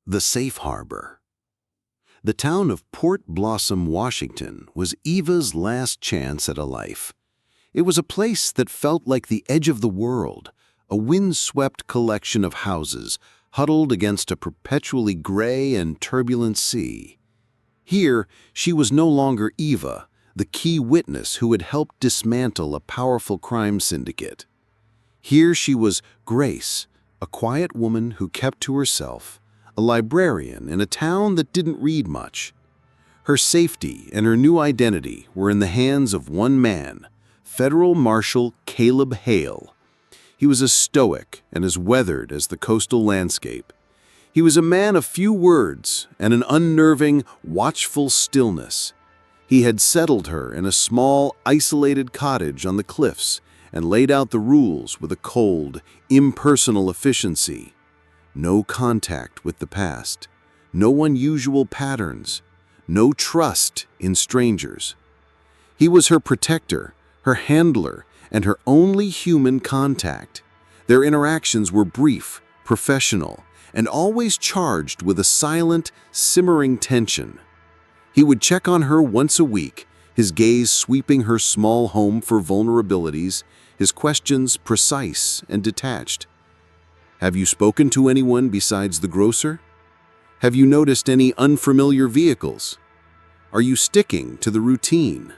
The Safe Harbor. The town of Port Blossom, Washington, was Eva's last chance at a life. It was a place that felt like the edge of the world, a windswept collection of houses huddled against a perpetually gray and turbulent sea. Here, she was no longer Eva, the key witness who had helped dismantle a powerful crime syndicate. Here she was Grace, a quiet woman who kept to herself, a librarian in a town that didn't read much. Her safety and her new identity were in the hands of one man, Federal Marshal Caleb Hale. He was as stoic and as weathered as the coastal landscape. He was a man of few words and an unnerving, watchful stillness. He had settled her in a small, isolated cottage on the cliffs and laid out the rules with a cold, impersonal efficiency. No contact with the past, no unusual patterns, no trust in strangers. He was her protector, her handler, and her only human contact. Their interactions were brief, professional, and always charged with a silent, simmering tension. He would check on her once a week, his gaze sweeping her small home for vulnerabilities, his questions precise and detached. Have you spoken to anyone besides the grocer? Have you noticed any unfamiliar vehicles? Are you sticking to the routine?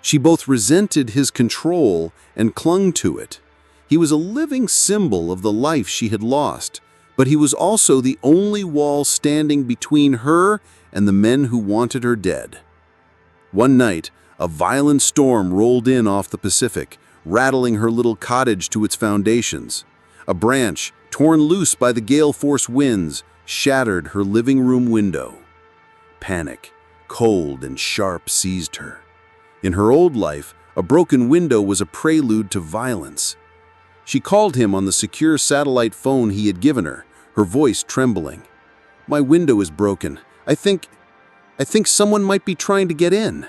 She both resented his control and clung to it. He was a living symbol of the life she had lost, but he was also the only wall standing between her and the men who wanted her dead. One night, a violent storm rolled in off the Pacific, rattling her little cottage to its foundations. A branch, torn loose by the gale-force winds, shattered her living room window. Panic, cold and sharp, seized her. In her old life, a broken window was a prelude to violence. She called him on the secure satellite phone he had given her, her voice trembling. "My window is broken. I think someone might be trying to get in."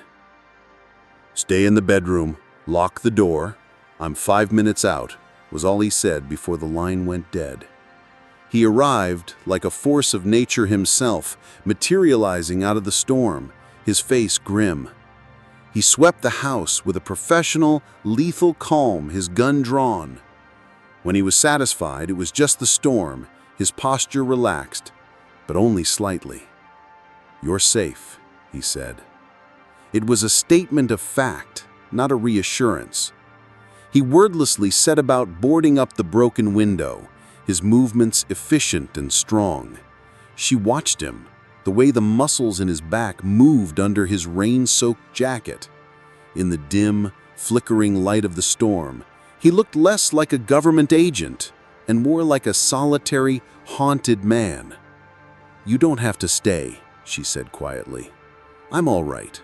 "Stay in the bedroom. Lock the door. I'm 5 minutes out," was all he said before the line went dead. He arrived like a force of nature himself, materializing out of the storm, his face grim. He swept the house with a professional, lethal calm, his gun drawn. When he was satisfied it was just the storm, his posture relaxed, but only slightly. "You're safe," he said. It was a statement of fact, not a reassurance. He wordlessly set about boarding up the broken window, his movements efficient and strong. She watched him, the way the muscles in his back moved under his rain-soaked jacket. In the dim, flickering light of the storm, he looked less like a government agent and more like a solitary, haunted man. "You don't have to stay," she said quietly. "I'm all right."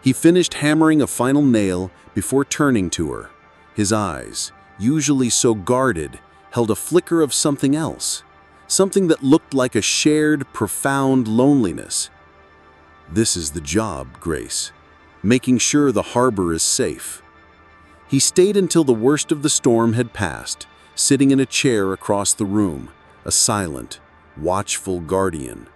He finished hammering a final nail before turning to her. His eyes, usually so guarded, held a flicker of something else, something that looked like a shared, profound loneliness. "This is the job, Grace. Making sure the harbor is safe." He stayed until the worst of the storm had passed, sitting in a chair across the room, a silent, watchful guardian.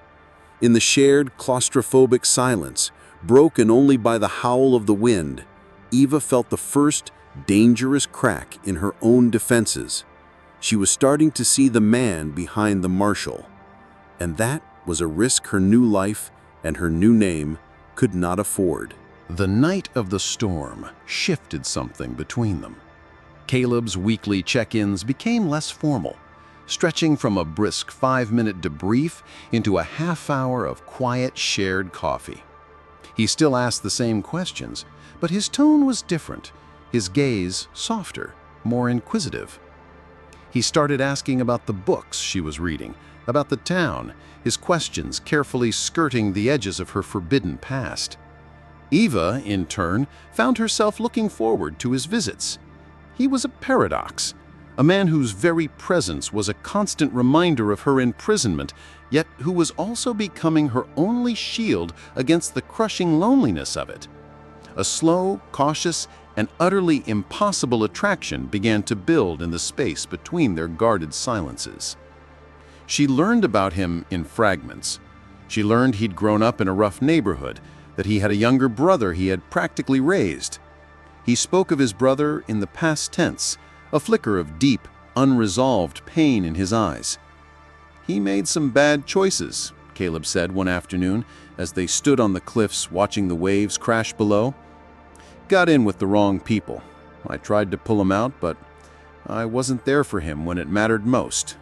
In the shared, claustrophobic silence, broken only by the howl of the wind, Eva felt the first dangerous crack in her own defenses. She was starting to see the man behind the marshal, and that was a risk her new life and her new name could not afford. The night of the storm shifted something between them. Caleb's weekly check-ins became less formal, stretching from a brisk 5-minute debrief into a half-hour of quiet shared coffee. He still asked the same questions, but his tone was different, his gaze softer, more inquisitive. He started asking about the books she was reading, about the town, his questions carefully skirting the edges of her forbidden past. Eva, in turn, found herself looking forward to his visits. He was a paradox, a man whose very presence was a constant reminder of her imprisonment, yet who was also becoming her only shield against the crushing loneliness of it. A slow, cautious, and utterly impossible attraction began to build in the space between their guarded silences. She learned about him in fragments. She learned he'd grown up in a rough neighborhood, that he had a younger brother he had practically raised. He spoke of his brother in the past tense, a flicker of deep, unresolved pain in his eyes. "He made some bad choices," Caleb said one afternoon as they stood on the cliffs watching the waves crash below. "Got in with the wrong people. I tried to pull him out, but I wasn't there for him when it mattered most."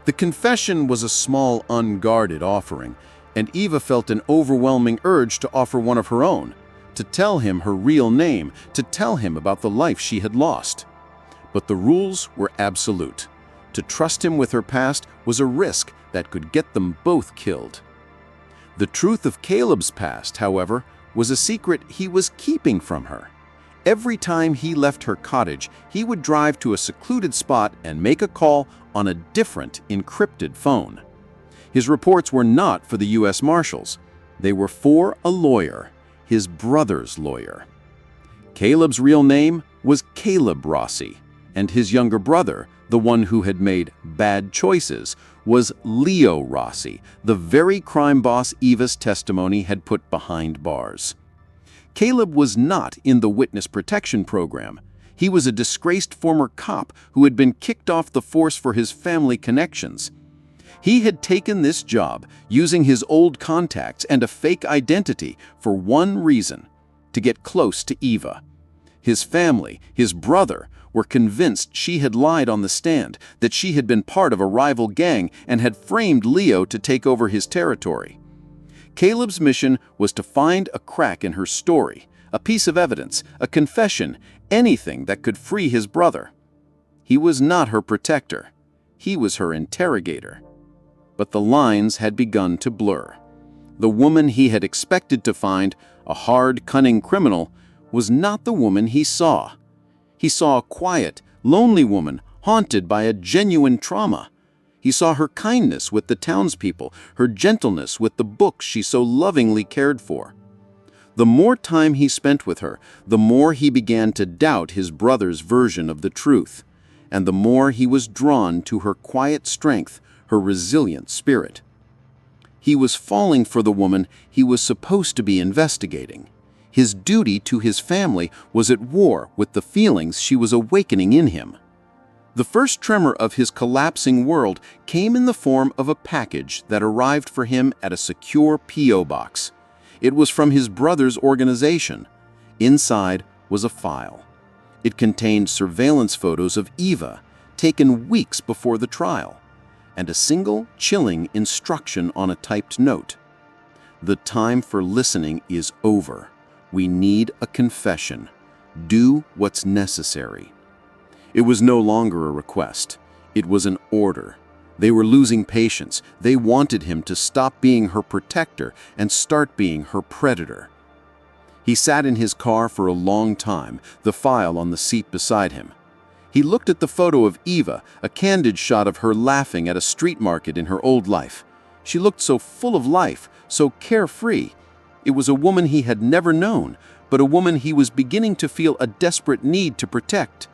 The confession was a small, unguarded offering, and Eva felt an overwhelming urge to offer one of her own, to tell him her real name, to tell him about the life she had lost. But the rules were absolute. To trust him with her past was a risk that could get them both killed. The truth of Caleb's past, however, was a secret he was keeping from her. Every time he left her cottage, he would drive to a secluded spot and make a call on a different, encrypted phone. His reports were not for the U.S. Marshals. They were for a lawyer, his brother's lawyer. Caleb's real name was Caleb Rossi, and his younger brother, the one who had made bad choices, was Leo Rossi, the very crime boss Eva's testimony had put behind bars. Caleb was not in the witness protection program. He was a disgraced former cop who had been kicked off the force for his family connections. He had taken this job using his old contacts and a fake identity for one reason: to get close to Eva. His family, his brother, were convinced she had lied on the stand, that she had been part of a rival gang and had framed Leo to take over his territory. Caleb's mission was to find a crack in her story, a piece of evidence, a confession, anything that could free his brother. He was not her protector. He was her interrogator. But the lines had begun to blur. The woman he had expected to find, a hard, cunning criminal, was not the woman he saw. He saw a quiet, lonely woman haunted by a genuine trauma. He saw her kindness with the townspeople, her gentleness with the books she so lovingly cared for. The more time he spent with her, the more he began to doubt his brother's version of the truth, and the more he was drawn to her quiet strength, her resilient spirit. He was falling for the woman he was supposed to be investigating. His duty to his family was at war with the feelings she was awakening in him. The first tremor of his collapsing world came in the form of a package that arrived for him at a secure P.O. box. It was from his brother's organization. Inside was a file. It contained surveillance photos of Eva, taken weeks before the trial, and a single, chilling instruction on a typed note. "The time for listening is over. We need a confession. Do what's necessary." It was no longer a request. It was an order. They were losing patience. They wanted him to stop being her protector and start being her predator. He sat in his car for a long time, the file on the seat beside him. He looked at the photo of Eva, a candid shot of her laughing at a street market in her old life. She looked so full of life, so carefree. It was a woman he had never known, but a woman he was beginning to feel a desperate need to protect.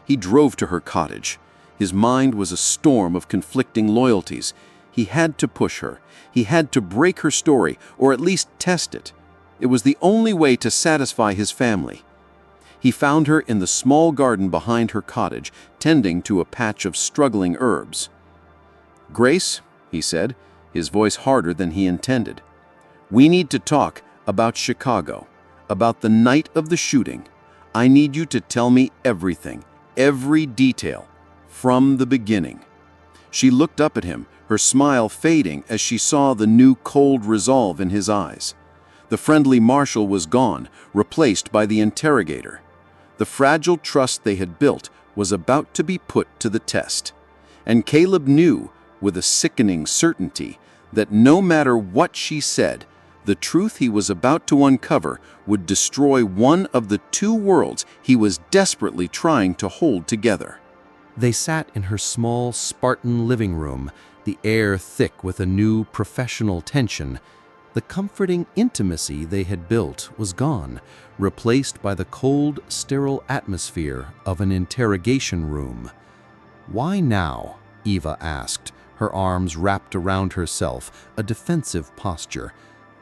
He drove to her cottage. His mind was a storm of conflicting loyalties. He had to push her. He had to break her story, or at least test it. It was the only way to satisfy his family. He found her in the small garden behind her cottage, tending to a patch of struggling herbs. "Grace," he said, his voice harder than he intended, "we need to talk about Chicago, about the night of the shooting. I need you to tell me everything, every detail, from the beginning." She looked up at him, her smile fading as she saw the new cold resolve in his eyes. The friendly marshal was gone, replaced by the interrogator. The fragile trust they had built was about to be put to the test. And Caleb knew, with a sickening certainty, that no matter what she said, the truth he was about to uncover would destroy one of the two worlds he was desperately trying to hold together. They sat in her small, Spartan living room, the air thick with a new professional tension. The comforting intimacy they had built was gone, replaced by the cold, sterile atmosphere of an interrogation room. "Why now?" Eva asked, her arms wrapped around herself, a defensive posture.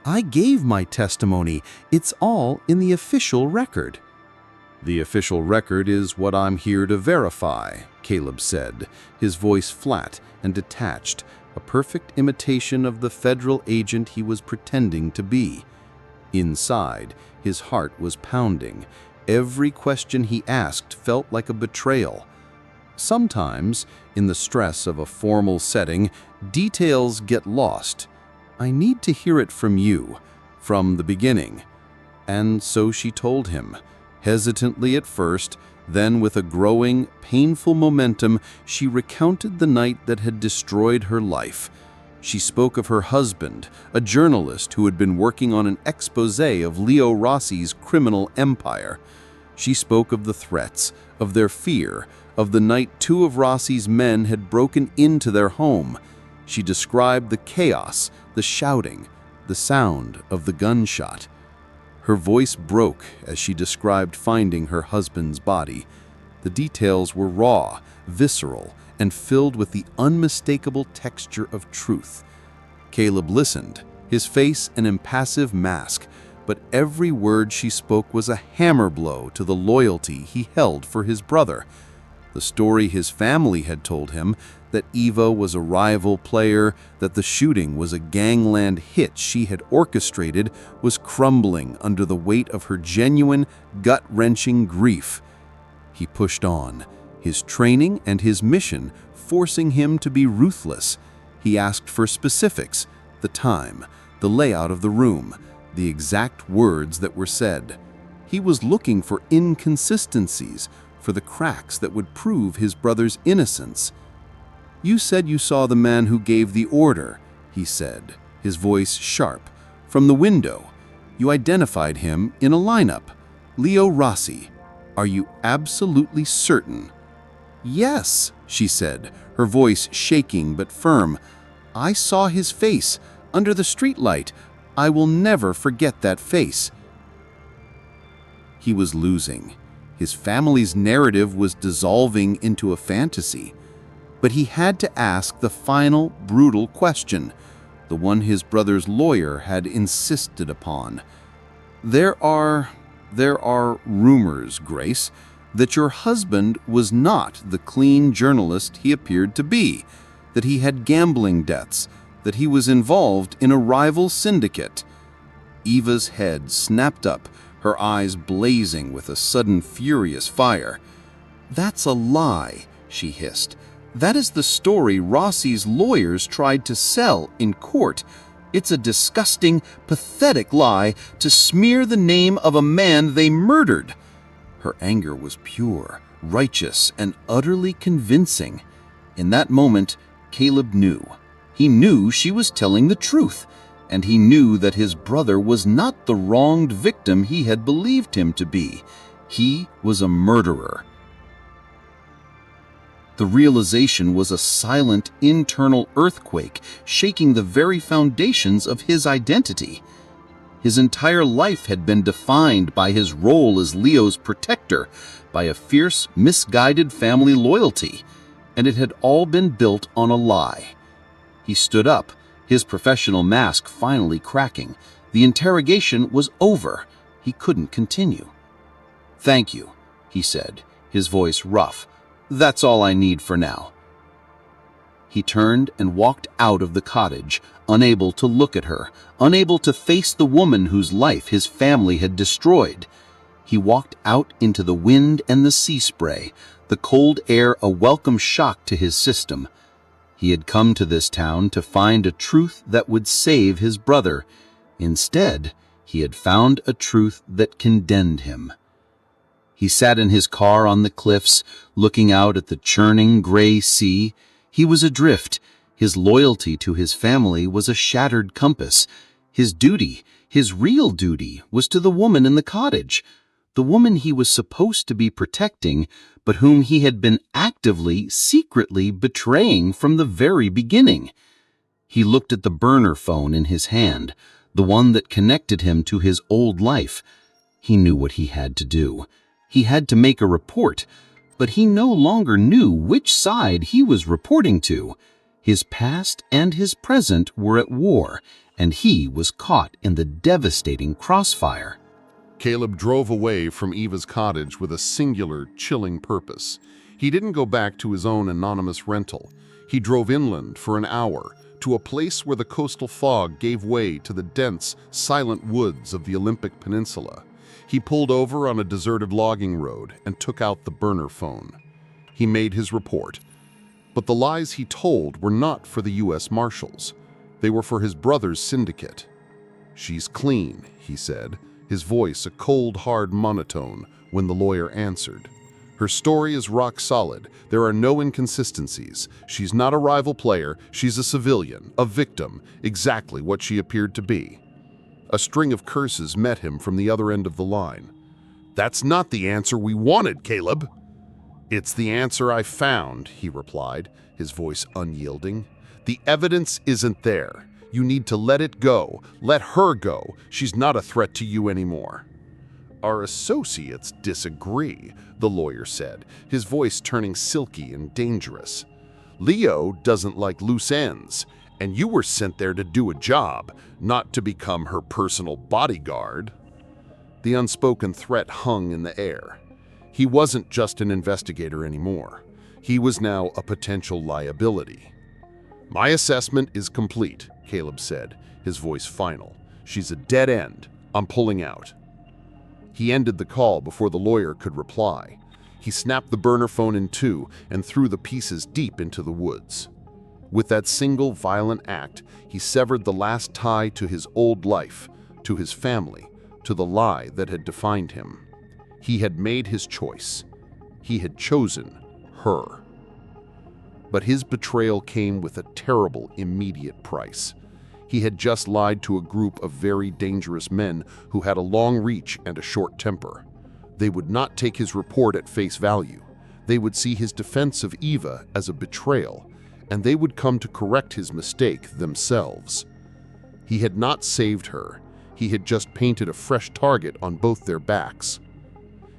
"I gave my testimony. It's all in the official record." "The official record is what I'm here to verify," Caleb said, his voice flat and detached, a perfect imitation of the federal agent he was pretending to be. Inside, his heart was pounding. Every question he asked felt like a betrayal. Sometimes, in the stress of a formal setting, details get lost. "I need to hear it from you, from the beginning." And so she told him, hesitantly at first, then with a growing, painful momentum, she recounted the night that had destroyed her life. She spoke of her husband, a journalist who had been working on an exposé of Leo Rossi's criminal empire. She spoke of the threats, of their fear, of the night 2 of Rossi's men had broken into their home. She described the chaos, the shouting, the sound of the gunshot. Her voice broke as she described finding her husband's body. The details were raw, visceral, and filled with the unmistakable texture of truth. Caleb listened, his face an impassive mask, but every word she spoke was a hammer blow to the loyalty he held for his brother. The story his family had told him, that Eva was a rival player, that the shooting was a gangland hit she had orchestrated, was crumbling under the weight of her genuine, gut-wrenching grief. He pushed on, his training and his mission forcing him to be ruthless. He asked for specifics, the time, the layout of the room, the exact words that were said. He was looking for inconsistencies, for the cracks that would prove his brother's innocence. "You said you saw the man who gave the order," he said, his voice sharp, "from the window. You identified him in a lineup. Leo Rossi. Are you absolutely certain?" "Yes," she said, her voice shaking but firm. "I saw his face under the streetlight. I will never forget that face." He was losing. His family's narrative was dissolving into a fantasy. But he had to ask the final, brutal question, the one his brother's lawyer had insisted upon. There are rumors, Grace, that your husband was not the clean journalist he appeared to be, that he had gambling debts, that he was involved in a rival syndicate." Eva's head snapped up, her eyes blazing with a sudden furious fire. "That's a lie," she hissed. "That is the story Rossi's lawyers tried to sell in court. It's a disgusting, pathetic lie to smear the name of a man they murdered." Her anger was pure, righteous, and utterly convincing. In that moment, Caleb knew. He knew she was telling the truth, and he knew that his brother was not the wronged victim he had believed him to be. He was a murderer. The realization was a silent, internal earthquake, shaking the very foundations of his identity. His entire life had been defined by his role as Leo's protector, by a fierce, misguided family loyalty, and it had all been built on a lie. He stood up, his professional mask finally cracking. The interrogation was over. He couldn't continue. "Thank you," he said, his voice rough. "That's all I need for now." He turned and walked out of the cottage, unable to look at her, unable to face the woman whose life his family had destroyed. He walked out into the wind and the sea spray, the cold air a welcome shock to his system. He had come to this town to find a truth that would save his brother. Instead, he had found a truth that condemned him. He sat in his car on the cliffs, looking out at the churning gray sea. He was adrift. His loyalty to his family was a shattered compass. His duty, his real duty, was to the woman in the cottage, the woman he was supposed to be protecting, but whom he had been actively, secretly betraying from the very beginning. He looked at the burner phone in his hand, the one that connected him to his old life. He knew what he had to do. He had to make a report, but he no longer knew which side he was reporting to. His past and his present were at war, and he was caught in the devastating crossfire. Caleb drove away from Eva's cottage with a singular, chilling purpose. He didn't go back to his own anonymous rental. He drove inland for an hour, to a place where the coastal fog gave way to the dense, silent woods of the Olympic Peninsula. He pulled over on a deserted logging road and took out the burner phone. He made his report. But the lies he told were not for the U.S. Marshals. They were for his brother's syndicate. "She's clean," he said, his voice a cold, hard monotone when the lawyer answered. "Her story is rock solid. There are no inconsistencies. She's not a rival player. She's a civilian, a victim, exactly what she appeared to be." A string of curses met him from the other end of the line. "That's not the answer we wanted, Caleb." "It's the answer I found," he replied, his voice unyielding. "The evidence isn't there. You need to let it go. Let her go. She's not a threat to you anymore." "Our associates disagree," the lawyer said, his voice turning silky and dangerous. "Leo doesn't like loose ends, and you were sent there to do a job, not to become her personal bodyguard." The unspoken threat hung in the air. He wasn't just an investigator anymore. He was now a potential liability. "My assessment is complete," Caleb said, his voice final. "She's a dead end. I'm pulling out." He ended the call before the lawyer could reply. He snapped the burner phone in two and threw the pieces deep into the woods. With that single violent act, he severed the last tie to his old life, to his family, to the lie that had defined him. He had made his choice. He had chosen her. But his betrayal came with a terrible, immediate price. He had just lied to a group of very dangerous men who had a long reach and a short temper. They would not take his report at face value. They would see his defense of Eva as a betrayal, and they would come to correct his mistake themselves. He had not saved her. He had just painted a fresh target on both their backs.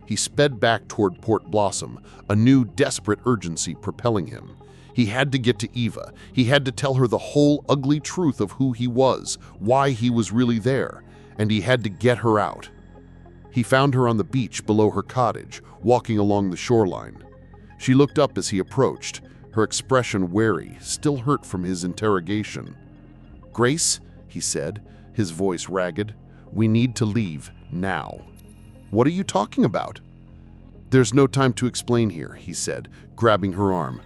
He sped back toward Port Blossom, a new desperate urgency propelling him. He had to get to Eva. He had to tell her the whole ugly truth of who he was, why he was really there, and he had to get her out. He found her on the beach below her cottage, walking along the shoreline. She looked up as he approached, her expression wary, still hurt from his interrogation. "Grace," he said, his voice ragged, "we need to leave now." "What are you talking about?" "There's no time to explain here," he said, grabbing her arm.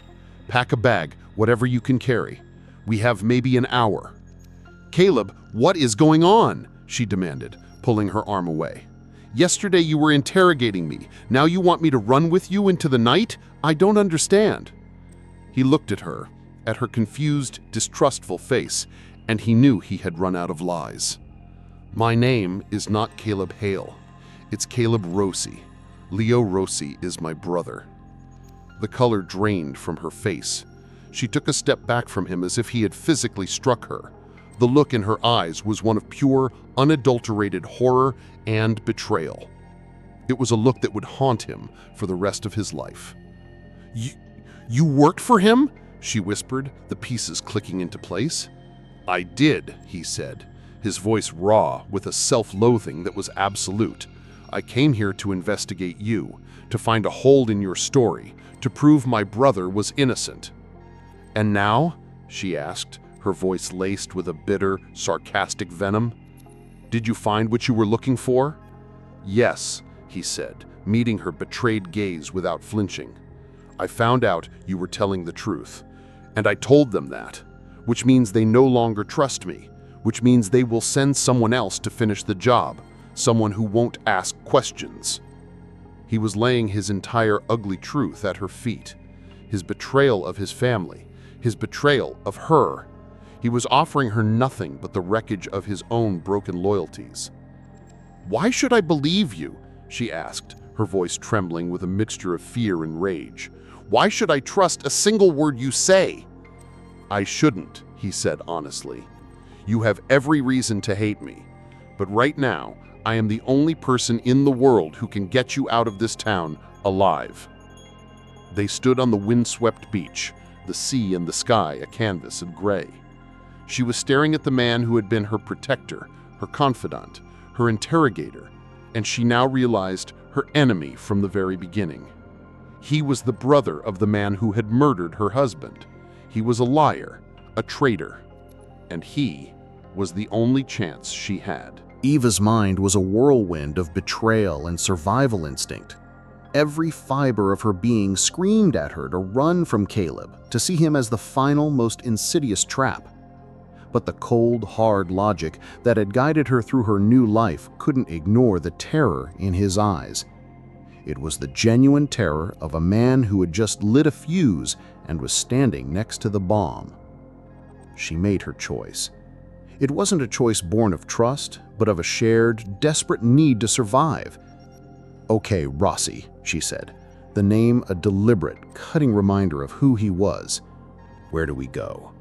"Pack a bag, whatever you can carry. We have maybe an hour." "Caleb, what is going on?" she demanded, pulling her arm away. "Yesterday you were interrogating me. Now you want me to run with you into the night? I don't understand." He looked at her confused, distrustful face, and he knew he had run out of lies. "My name is not Caleb Hale. It's Caleb Rossi. Leo Rossi is my brother." The color drained from her face. She took a step back from him as if he had physically struck her. The look in her eyes was one of pure, unadulterated horror and betrayal. It was a look that would haunt him for the rest of his life. You worked for him?" she whispered, the pieces clicking into place. "I did," he said, his voice raw with a self-loathing that was absolute. "I came here to investigate you, to find a hole in your story, to prove my brother was innocent." "And now?" she asked, her voice laced with a bitter, sarcastic venom. "Did you find what you were looking for?" "Yes," he said, meeting her betrayed gaze without flinching. "I found out you were telling the truth, and I told them that, which means they no longer trust me, which means they will send someone else to finish the job, someone who won't ask questions." He was laying his entire ugly truth at her feet, his betrayal of his family, his betrayal of her. He was offering her nothing but the wreckage of his own broken loyalties. "Why should I believe you?" she asked, her voice trembling with a mixture of fear and rage. "Why should I trust a single word you say?" "I shouldn't," he said honestly. "You have every reason to hate me, but right now, I am the only person in the world who can get you out of this town alive." They stood on the windswept beach, the sea and the sky a canvas of gray. She was staring at the man who had been her protector, her confidant, her interrogator, and she now realized her enemy from the very beginning. He was the brother of the man who had murdered her husband. He was a liar, a traitor, and he was the only chance she had. Eva's mind was a whirlwind of betrayal and survival instinct. Every fiber of her being screamed at her to run from Caleb, to see him as the final, most insidious trap. But the cold, hard logic that had guided her through her new life couldn't ignore the terror in his eyes. It was the genuine terror of a man who had just lit a fuse and was standing next to the bomb. She made her choice. It wasn't a choice born of trust, but of a shared, desperate need to survive. "Okay, Rossi," she said, the name a deliberate, cutting reminder of who he was. "Where do we go?"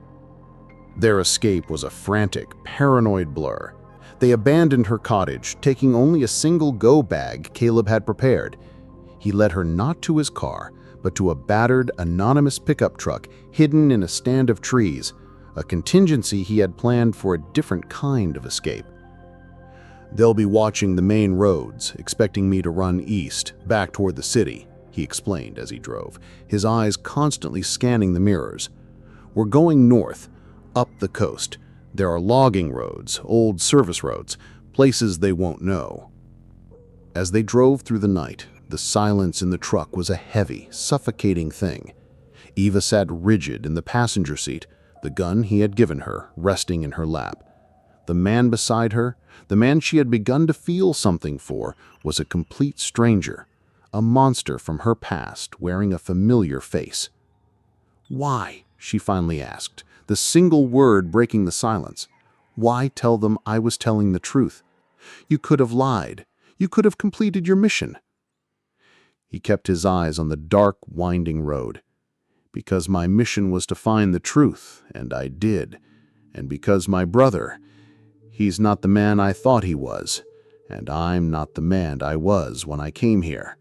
Their escape was a frantic, paranoid blur. They abandoned her cottage, taking only a single go bag Caleb had prepared. He led her not to his car, but to a battered, anonymous pickup truck hidden in a stand of trees, a contingency he had planned for a different kind of escape. "They'll be watching the main roads, expecting me to run east, back toward the city," he explained as he drove, his eyes constantly scanning the mirrors. "We're going north, up the coast. There are logging roads, old service roads, places they won't know." As they drove through the night, the silence in the truck was a heavy, suffocating thing. Eva sat rigid in the passenger seat, the gun he had given her resting in her lap. The man beside her, the man she had begun to feel something for, was a complete stranger, a monster from her past wearing a familiar face. "Why?" she finally asked, the single word breaking the silence. "Why tell them I was telling the truth? You could have lied. You could have completed your mission." He kept his eyes on the dark, winding road. "Because my mission was to find the truth, and I did. And because my brother, he's not the man I thought he was, and I'm not the man I was when I came here."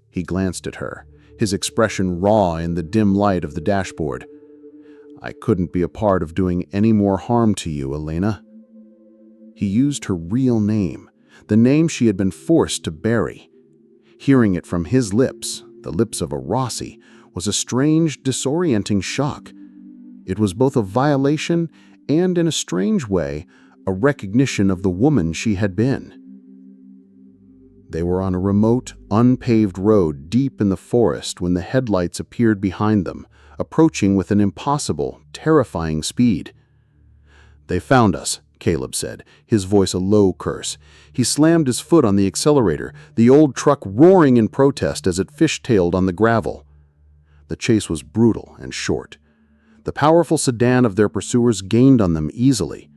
He glanced at her, his expression raw in the dim light of the dashboard. "I couldn't be a part of doing any more harm to you, Elena." He used her real name, the name she had been forced to bury. Hearing it from his lips, the lips of a Rossi, was a strange, disorienting shock. It was both a violation and, in a strange way, a recognition of the woman she had been. They were on a remote, unpaved road deep in the forest when the headlights appeared behind them, approaching with an impossible, terrifying speed. "They found us," Caleb said, his voice a low curse. He slammed his foot on the accelerator, the old truck roaring in protest as it fishtailed on the gravel. The chase was brutal and short. The powerful sedan of their pursuers gained on them easily.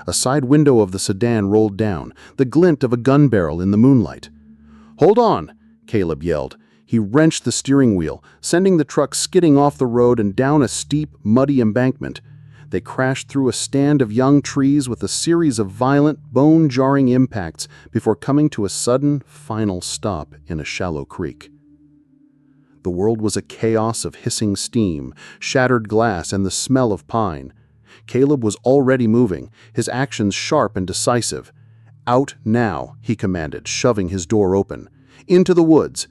A side window of the sedan rolled down, the glint of a gun barrel in the moonlight. "Hold on!" Caleb yelled. He wrenched the steering wheel, sending the truck skidding off the road and down a steep, muddy embankment. They crashed through a stand of young trees with a series of violent, bone-jarring impacts before coming to a sudden, final stop in a shallow creek. The world was a chaos of hissing steam, shattered glass, and the smell of pine. Caleb was already moving, his actions sharp and decisive. "Out now," he commanded, shoving his door open. "Into the woods."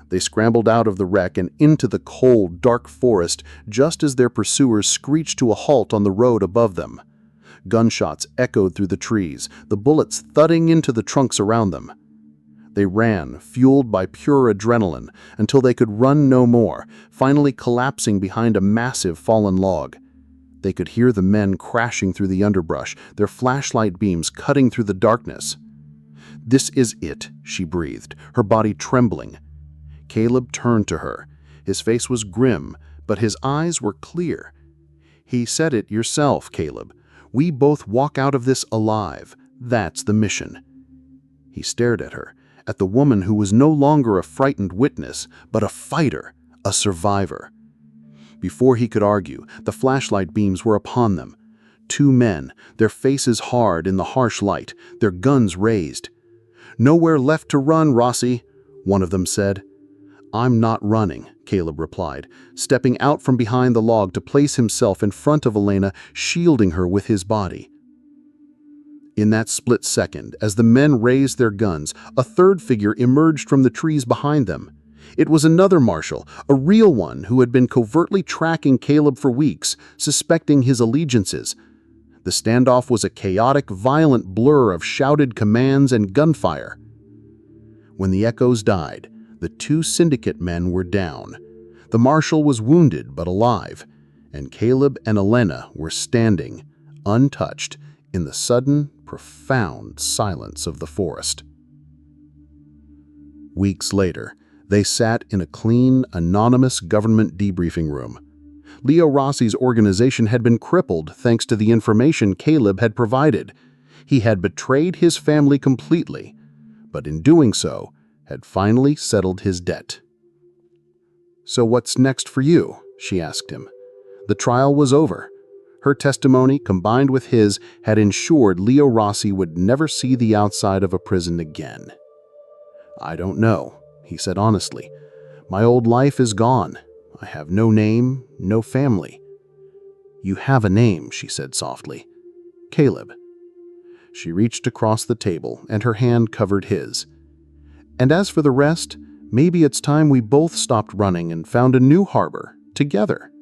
They scrambled out of the wreck and into the cold, dark forest just as their pursuers screeched to a halt on the road above them. Gunshots echoed through the trees, the bullets thudding into the trunks around them. They ran, fueled by pure adrenaline, until they could run no more, finally collapsing behind a massive fallen log. They could hear the men crashing through the underbrush, their flashlight beams cutting through the darkness. "This is it," she breathed, her body trembling. Caleb turned to her. His face was grim, but his eyes were clear. "He said it yourself, Caleb. We both walk out of this alive. That's the mission." He stared at her, at the woman who was no longer a frightened witness, but a fighter, a survivor. Before he could argue, the flashlight beams were upon them. Two men, their faces hard in the harsh light, their guns raised. "Nowhere left to run, Rossi," one of them said. "I'm not running," Caleb replied, stepping out from behind the log to place himself in front of Elena, shielding her with his body. In that split second, as the men raised their guns, a third figure emerged from the trees behind them. It was another marshal, a real one who had been covertly tracking Caleb for weeks, suspecting his allegiances. The standoff was a chaotic, violent blur of shouted commands and gunfire. When the echoes died, the two syndicate men were down. The marshal was wounded but alive, and Caleb and Elena were standing, untouched, in the sudden, profound silence of the forest. Weeks later, they sat in a clean, anonymous government debriefing room. Leo Rossi's organization had been crippled thanks to the information Caleb had provided. He had betrayed his family completely, but in doing so, had finally settled his debt. "So what's next for you?" she asked him. The trial was over. Her testimony, combined with his, had ensured Leo Rossi would never see the outside of a prison again. "I don't know," he said honestly. "My old life is gone. I have no name, no family." "You have a name," she said softly. "Caleb." She reached across the table, and her hand covered his. "And as for the rest, maybe it's time we both stopped running and found a new harbor, together."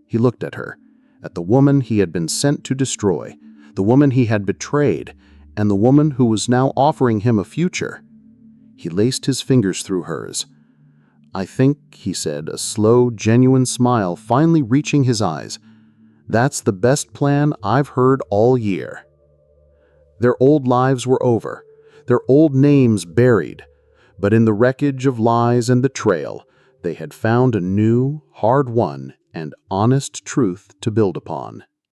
He looked at her, at the woman he had been sent to destroy, the woman he had betrayed, and the woman who was now offering him a future. He laced his fingers through hers. "I think," he said, a slow, genuine smile finally reaching his eyes, "that's the best plan I've heard all year." Their old lives were over, their old names buried, but in the wreckage of lies and betrayal, they had found a new, hard-won, and honest truth to build upon.